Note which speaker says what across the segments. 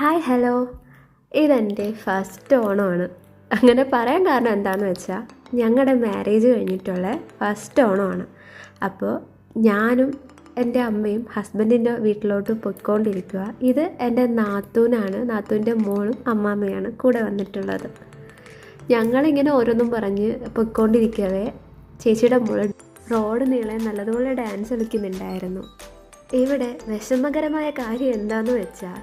Speaker 1: Hi hello, ഇതെൻ്റെ first ഓണമാണ്. അങ്ങനെ പറയാൻ കാരണം എന്താണെന്ന് വെച്ചാൽ ഞങ്ങളുടെ മാരേജ് കഴിഞ്ഞിട്ടുള്ള ഫസ്റ്റ് ഓണമാണ്. അപ്പോൾ ഞാനും എൻ്റെ അമ്മയും ഹസ്ബൻഡിൻ്റെ വീട്ടിലോട്ട് പൊയ്ക്കൊണ്ടിരിക്കുക. ഇത് എൻ്റെ നാത്തൂനാണ്, നാത്തൂൻ്റെ മോളും അമ്മാമ്മയാണ് കൂടെ വന്നിട്ടുള്ളത്. ഞങ്ങളിങ്ങനെ ഓരോന്നും പറഞ്ഞ് പൊയ്ക്കൊണ്ടിരിക്കവേ ചേച്ചിയുടെ മോൾ റോഡ് നീളെ നല്ലതുപോലെ ഡാൻസ് കളിക്കുന്നുണ്ടായിരുന്നു. ഇവിടെ വിഷമകരമായ കാര്യം എന്താണെന്ന് വെച്ചാൽ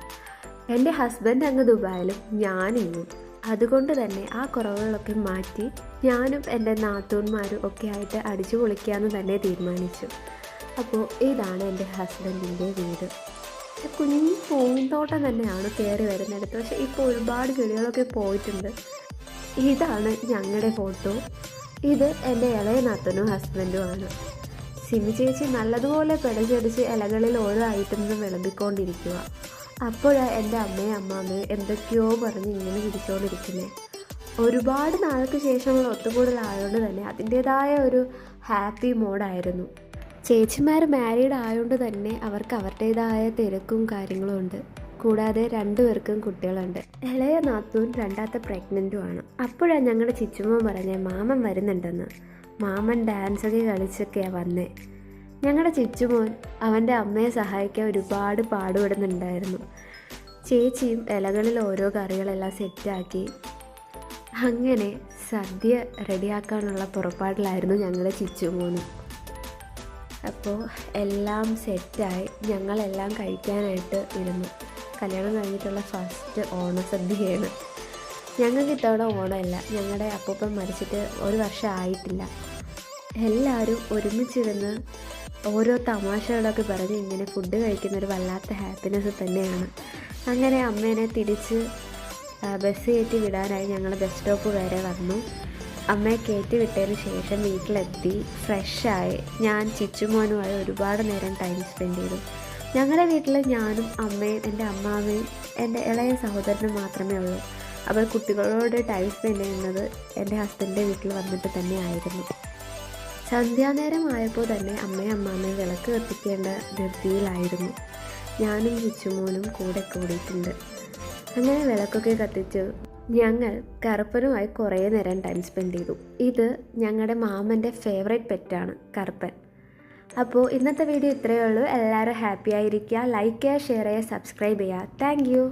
Speaker 1: എൻ്റെ ഹസ്ബൻഡ് അങ്ങ് ദുബായിലും ഞാനിങ്ങും. അതുകൊണ്ട് തന്നെ ആ കുറവുകളൊക്കെ മാറ്റി ഞാനും എൻ്റെ നാത്തൂന്മാരും ഒക്കെ ആയിട്ട് അടിച്ചു പൊളിക്കാമെന്ന് തന്നെ തീരുമാനിച്ചു. അപ്പോൾ ഇതാണ് എൻ്റെ ഹസ്ബൻഡിൻ്റെ വീട്. കുഞ്ഞു പൂന്തോട്ടം തന്നെയാണ് കയറി വരുന്നിടത്ത്. പക്ഷേ ഇപ്പോൾ ഒരുപാട് ചെടികളൊക്കെ പോയിട്ടുണ്ട്. ഇതാണ് ഞങ്ങളുടെ ഫോട്ടോ. ഇത് എൻ്റെ ഇളയ നാത്തൂനും ഹസ്ബൻഡുമാണ്. സിമി ചേച്ചി നല്ലതുപോലെ പിടച്ചടിച്ച് ഇലകളിൽ ഓരോ ഐറ്റംസും വിളമ്പിക്കൊണ്ടിരിക്കുക. അപ്പോഴാണ് എൻ്റെ അമ്മയും അമ്മാമ്മയും എന്തൊക്കെയോ പറഞ്ഞ് ഇങ്ങനെ ചിരിച്ചുകൊണ്ടിരിക്കുന്നത്. ഒരുപാട് നാൾക്ക് ശേഷമുള്ള ഒത്തുകൂടലായതുകൊണ്ട് തന്നെ അതിൻ്റേതായ ഒരു ഹാപ്പി മോഡായിരുന്നു. ചേച്ചിമാർ മാരീഡ് ആയതുകൊണ്ട് തന്നെ അവർക്ക് അവരുടേതായ തിരക്കും കാര്യങ്ങളും ഉണ്ട്. കൂടാതെ രണ്ടുപേർക്കും കുട്ടികളുണ്ട്. ഇളയ നാത്തൂൻ രണ്ടാമത്തെ പ്രഗ്നൻറ്റുമാണ്. അപ്പോഴാണ് ഞങ്ങളുടെ ചിച്ചുമ്മ പറഞ്ഞത് മാമൻ വരുന്നുണ്ടെന്ന്. മാമൻ ഡാൻസൊക്കെ കളിച്ചൊക്കെയാണ് വന്നേ. ഞങ്ങളുടെ ചിച്ചുമോൻ അവൻ്റെ അമ്മയെ സഹായിക്കാൻ ഒരുപാട് പാടുപെടുന്നുണ്ടായിരുന്നു. ചേച്ചിയും ഇലകളിൽ ഓരോ കറികളെല്ലാം സെറ്റാക്കി അങ്ങനെ സദ്യ റെഡിയാക്കാനുള്ള പുറപ്പാടിലായിരുന്നു ഞങ്ങളുടെ ചിച്ചുമോനും. അപ്പോൾ എല്ലാം സെറ്റായി ഞങ്ങളെല്ലാം കഴിക്കാനായിട്ട് ഇരുന്നു. കല്യാണം കഴിഞ്ഞിട്ടുള്ള ഫസ്റ്റ് ഓണസദ്യയാണ്. ഞങ്ങൾക്ക് ഇത്തവണ ഓണമല്ല, ഞങ്ങളുടെ അപ്പൂപ്പൻ മരിച്ചിട്ട് 1 വർഷം ആയിട്ടില്ല. എല്ലാവരും ഒരുമിച്ചിരുന്ന് ഓരോ തമാശകളൊക്കെ പറഞ്ഞ് ഇങ്ങനെ ഫുഡ് കഴിക്കുന്നൊരു വല്ലാത്ത ഹാപ്പിനെസ് തന്നെയാണ്. അങ്ങനെ അമ്മേനെ തിരിച്ച് ബസ് കയറ്റി വിടാനായി ഞങ്ങൾ ബസ് സ്റ്റോപ്പ് വരെ വന്നു. അമ്മയെ കയറ്റി വിട്ടതിന് ശേഷം വീട്ടിലെത്തി ഫ്രഷായി ഞാൻ ചിച്ചുമോനുമായി ഒരുപാട് നേരം ടൈം സ്പെൻഡ് ചെയ്തു. ഞങ്ങളുടെ വീട്ടിൽ ഞാനും അമ്മയും എൻ്റെ അമ്മാമ്മയും എൻ്റെ ഇളയ സഹോദരനും മാത്രമേ ഉള്ളൂ. അപ്പോൾ കുട്ടികളോട് ടൈം സ്പെൻഡ് ചെയ്യുന്നത് എൻ്റെ ഹസ്ബൻഡിൻ്റെ വീട്ടിൽ വന്നിട്ട് തന്നെ ആയിരുന്നു. സന്ധ്യാനേരമായപ്പോൾ തന്നെ അമ്മയും അമ്മാമ്മയും വിളക്ക് കത്തിക്കേണ്ട ധൃതിയിലായിരുന്നു. ഞാനും ചിച്ചുമോനും കൂടെ കൂടിയിട്ടുണ്ട്. അങ്ങനെ വിളക്കൊക്കെ കത്തിച്ച് ഞങ്ങൾ കറുപ്പനുമായി കുറേ നേരം ടൈം സ്പെൻഡ് ചെയ്തു. ഇത് ഞങ്ങളുടെ മാമൻ്റെ ഫേവറേറ്റ് പെറ്റാണ് കറുപ്പൻ. അപ്പോൾ ഇന്നത്തെ വീഡിയോ ഇത്രയേ ഉള്ളൂ. എല്ലാവരും ഹാപ്പി ആയിരിക്കുക. ലൈക്ക് ചെയ്യുക, ഷെയർ ചെയ്യുക, സബ്സ്ക്രൈബ് ചെയ്യുക. Thank you.